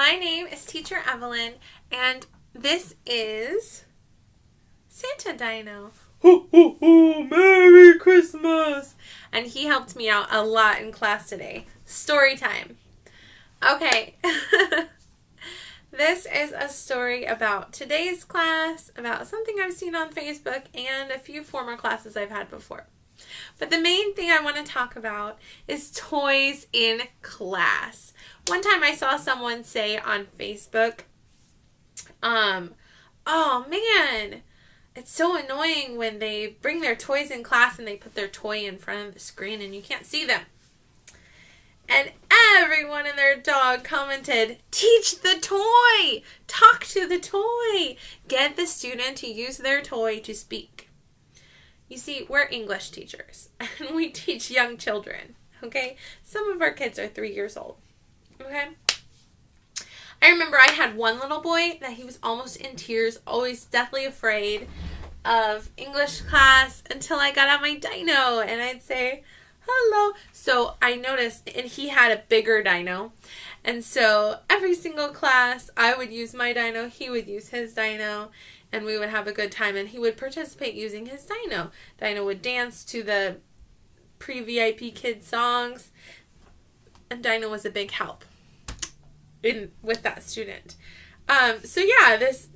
My name is Teacher Evelyn, and this is Santa Dino. Ho, ho, ho, Merry Christmas! And he helped me out a lot in class today. Story time. Okay. This is a story about today's class, about something I've seen on Facebook, and a few former classes I've had before. But the main thing I want to talk about is toys in class. One time I saw someone say on Facebook, oh man, it's so annoying when they bring their toys in class and they put their toy in front of the screen and you can't see them. And everyone and their dog commented, teach the toy, talk to the toy, get the student to use their toy to speak. You see, we're English teachers and we teach young children, okay? Some of our kids are 3 years old, okay? I remember I had one little boy that he was almost in tears, always deathly afraid of English class until I got out my Dino and I'd say, hello. So I noticed, and he had a bigger Dino. And so every single class, I would use my Dino, he would use his Dino, and we would have a good time. And he would participate using his Dino. Dino would dance to the pre-VIP kid songs. And Dino was a big help with that student. So yeah, this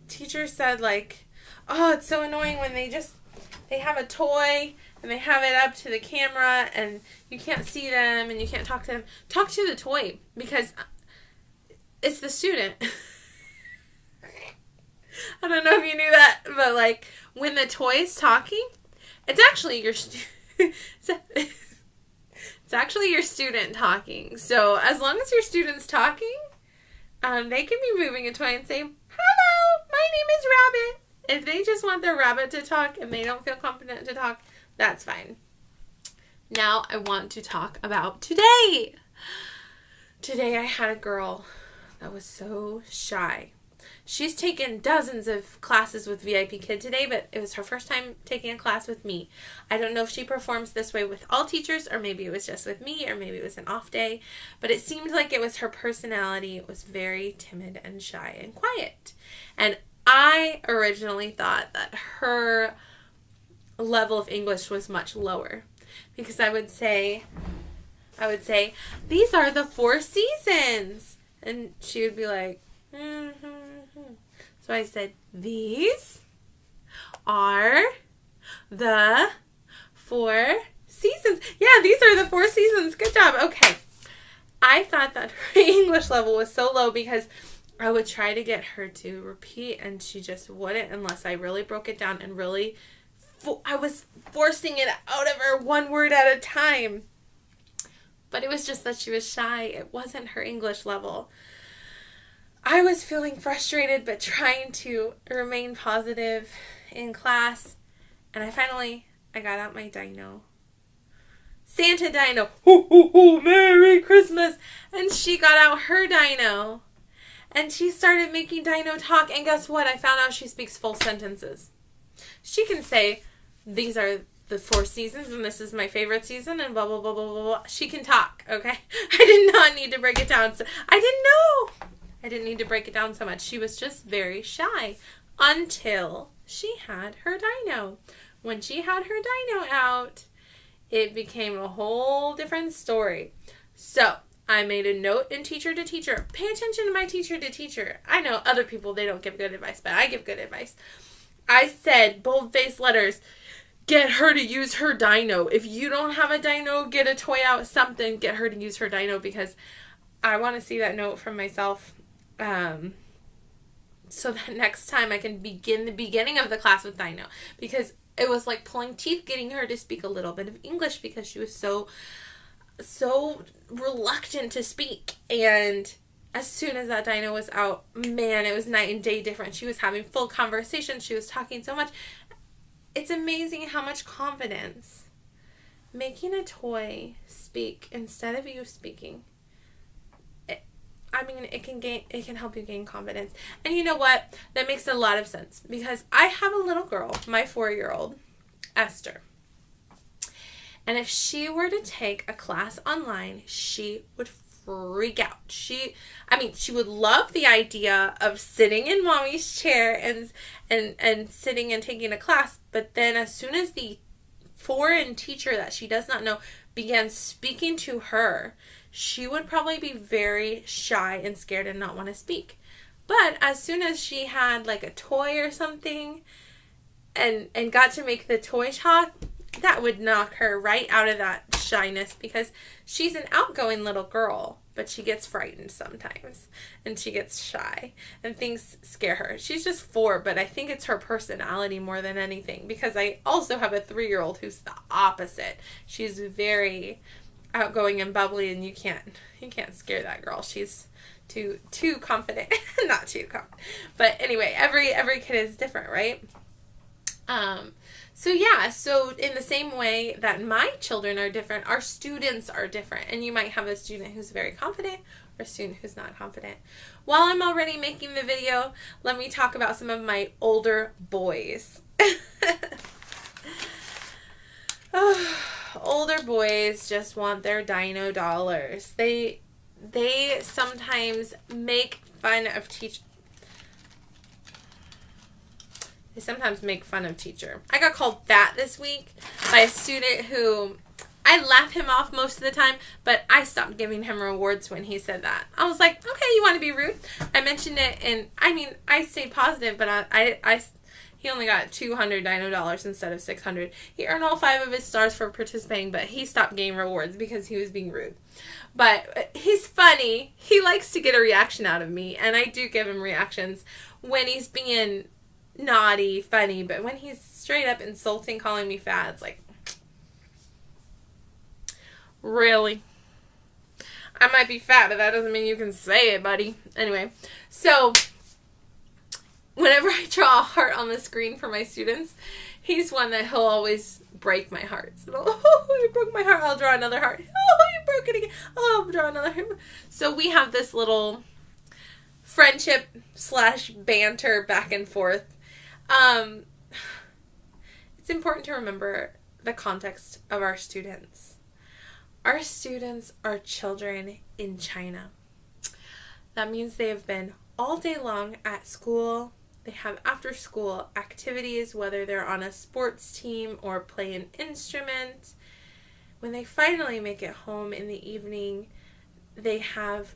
teacher said like, oh, it's so annoying when they have a toy and they have it up to the camera and you can't see them and you can't talk to them. Talk to the toy because it's the student. I don't know if you knew that, but like when the toy is talking, it's actually your it's actually your student talking. So as long as your student's talking, they can be moving a toy and say, hello, my name is Rabbit. If they just want their rabbit to talk and they don't feel confident to talk, that's fine. Now I want to talk about today. Today I had a girl that was so shy. She's taken dozens of classes with VIP Kid today, but it was her first time taking a class with me. I don't know if she performs this way with all teachers, or maybe it was just with me, or maybe it was an off day, but it seemed like it was her personality. It was very timid and shy and quiet. And I originally thought that her level of English was much lower because I would say, these are the 4 seasons. And she would be like, So I said, these are the 4 seasons. Yeah, these are the 4 seasons. Good job. Okay. I thought that her English level was so low because I would try to get her to repeat and she just wouldn't unless I really broke it down and really I was forcing it out of her one word at a time. But it was just that she was shy. It wasn't her English level. I was feeling frustrated but trying to remain positive in class. And I got out my Dino. Santa Dino. Ho, ho, ho, Merry Christmas. And she got out her Dino. And she started making Dino talk. And guess what? I found out she speaks full sentences. She can say, these are the 4 seasons and this is my favorite season and blah, blah, blah, blah, blah, blah. She can talk, okay? I did not need to break it down. So I didn't know. I didn't need to break it down so much. She was just very shy until she had her Dino. When she had her Dino out, it became a whole different story. So I made a note in teacher to teacher. Pay attention to my teacher to teacher. I know other people, they don't give good advice, but I give good advice. I said, bold-faced letters, get her to use her Dino. If you don't have a Dino, get a toy out, something, get her to use her Dino because I want to see that note from myself so that next time I can begin the beginning of the class with Dino because it was like pulling teeth getting her to speak a little bit of English because she was so reluctant to speak. And as soon as that Dino was out, man, it was night and day different. She was having full conversation. She was talking so much. It's amazing how much confidence making a toy speak instead of you speaking. It can help you gain confidence. And you know what? That makes a lot of sense because I have a little girl, my 4-year-old, Esther. And if she were to take a class online, she would freak out. She would love the idea of sitting in mommy's chair and sitting and taking a class, but then as soon as the foreign teacher that she does not know began speaking to her, she would probably be very shy and scared and not want to speak. But as soon as she had like a toy or something and got to make the toy talk, that would knock her right out of that shyness, because she's an outgoing little girl, but she gets frightened sometimes and she gets shy and things scare her. She's just 4, but I think it's her personality more than anything, because I also have a 3-year-old who's the opposite. She's very outgoing and bubbly, and you can't scare that girl. She's too confident. Not too confident. But anyway, every kid is different, right? So in the same way that my children are different, our students are different. And you might have a student who's very confident or a student who's not confident. While I'm already making the video, let me talk about some of my older boys. Older boys just want their Dino dollars. They sometimes make fun of They sometimes make fun of teacher. I got called fat this week by a student who, I laugh him off most of the time, but I stopped giving him rewards when he said that. I was like, okay, you want to be rude? I mentioned it, and I stayed positive, but he only got $200 Dino dollars instead of $600. He earned all 5 of his stars for participating, but he stopped getting rewards because he was being rude. But he's funny. He likes to get a reaction out of me, and I do give him reactions when he's being naughty, funny, but when he's straight up insulting, calling me fat, it's like, really? I might be fat, but that doesn't mean you can say it, buddy. Anyway, so whenever I draw a heart on the screen for my students, he's one that he'll always break my heart. So, oh, you broke my heart. I'll draw another heart. Oh, you broke it again. Oh, I'll draw another heart. So we have this little friendship / banter back and forth. It's important to remember the context of our students. Our students are children in China. That means they have been all day long at school. They have after school activities, whether they're on a sports team or play an instrument. When they finally make it home in the evening, they have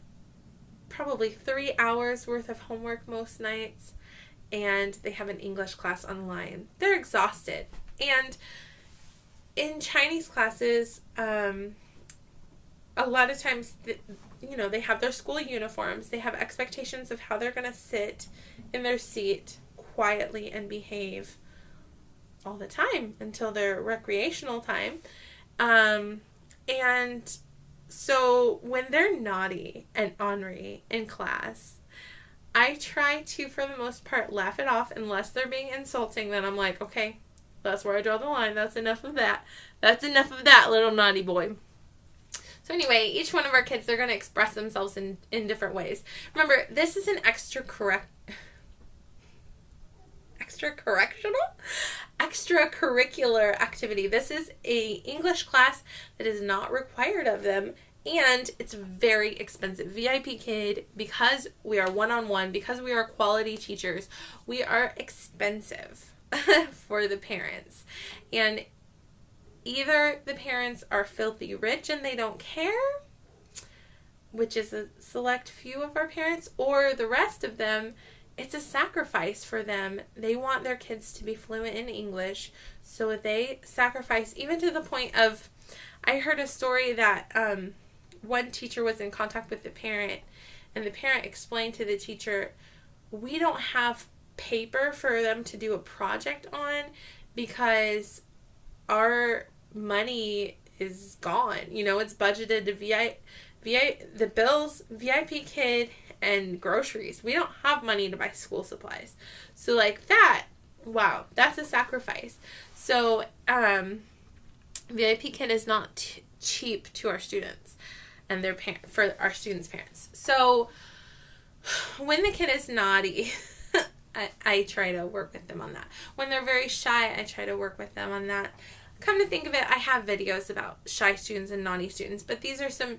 probably 3 hours worth of homework most nights, and they have an English class online. They're exhausted. And in Chinese classes, a lot of times, they have their school uniforms. They have expectations of how they're going to sit in their seat quietly and behave all the time until their recreational time. And so when they're naughty and ornery in class, I try to, for the most part, laugh it off unless they're being insulting. Then I'm like, okay, that's where I draw the line. That's enough of that. That's enough of that, little naughty boy. So anyway, each one of our kids, they're going to express themselves in different ways. Remember, this is an extracurricular activity. This is a English class that is not required of them, and it's very expensive. VIP Kid, because we are one-on-one, because we are quality teachers, we are expensive for the parents. And either the parents are filthy rich and they don't care, which is a select few of our parents, or the rest of them, it's a sacrifice for them. They want their kids to be fluent in English, so they sacrifice, even to the point of, I heard a story that one teacher was in contact with the parent, and the parent explained to the teacher, we don't have paper for them to do a project on because our money is gone. It's budgeted to the bills, VIP Kid, and groceries. We don't have money to buy school supplies. So like that, wow, that's a sacrifice. So VIP Kid is not cheap to our students and their for our students' parents. So when the kid is naughty, I try to work with them on that. When they're very shy, I try to work with them on that. Come to think of it, I have videos about shy students and naughty students, but these are some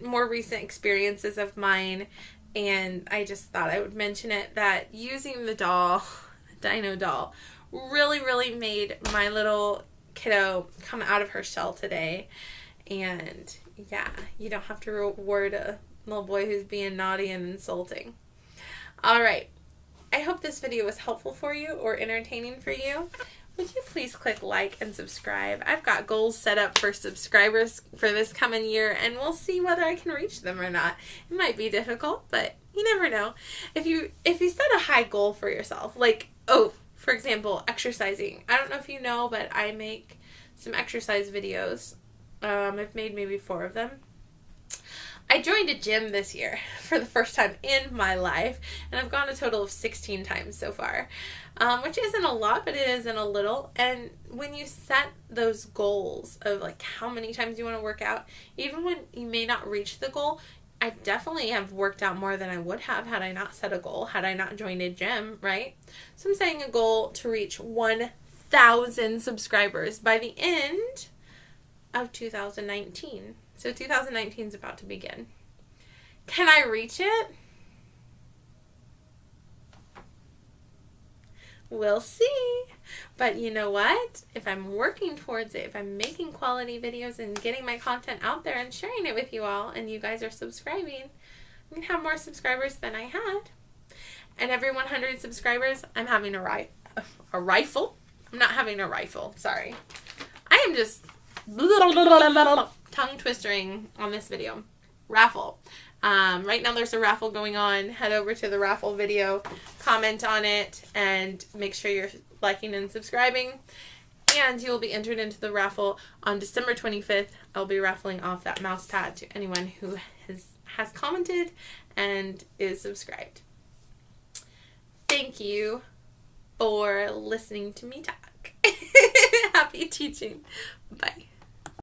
more recent experiences of mine, and I just thought I would mention it, that using the doll, the Dino doll, really, really made my little kiddo come out of her shell today. And yeah, you don't have to reward a little boy who's being naughty and insulting. All right. I hope this video was helpful for you or entertaining for you. Would you please click like and subscribe? I've got goals set up for subscribers for this coming year, and we'll see whether I can reach them or not. It might be difficult, but you never know. If you set a high goal for yourself, like, for example, exercising. I don't know if you know, but I make some exercise videos. I've made maybe 4 of them. I joined a gym this year for the first time in my life, and I've gone a total of 16 times so far, which isn't a lot, but it isn't a little. And when you set those goals of like how many times you want to work out, even when you may not reach the goal, I definitely have worked out more than I would have had I not set a goal, had I not joined a gym, right? So I'm setting a goal to reach 1,000 subscribers by the end of 2019. So 2019 is about to begin. Can I reach it? We'll see. But you know what? If I'm working towards it, if I'm making quality videos and getting my content out there and sharing it with you all, and you guys are subscribing, I'm going to have more subscribers than I had. And every 100 subscribers, I'm having a rifle. I'm not having a rifle. Sorry. I am just tongue twistering on this video. Raffle. Right now there's a raffle going on. Head over to the raffle video, comment on it, and make sure you're liking and subscribing. And you will be entered into the raffle on December 25th. I'll be raffling off that mouse pad to anyone who has commented and is subscribed. Thank you for listening to me talk. Happy teaching. Bye.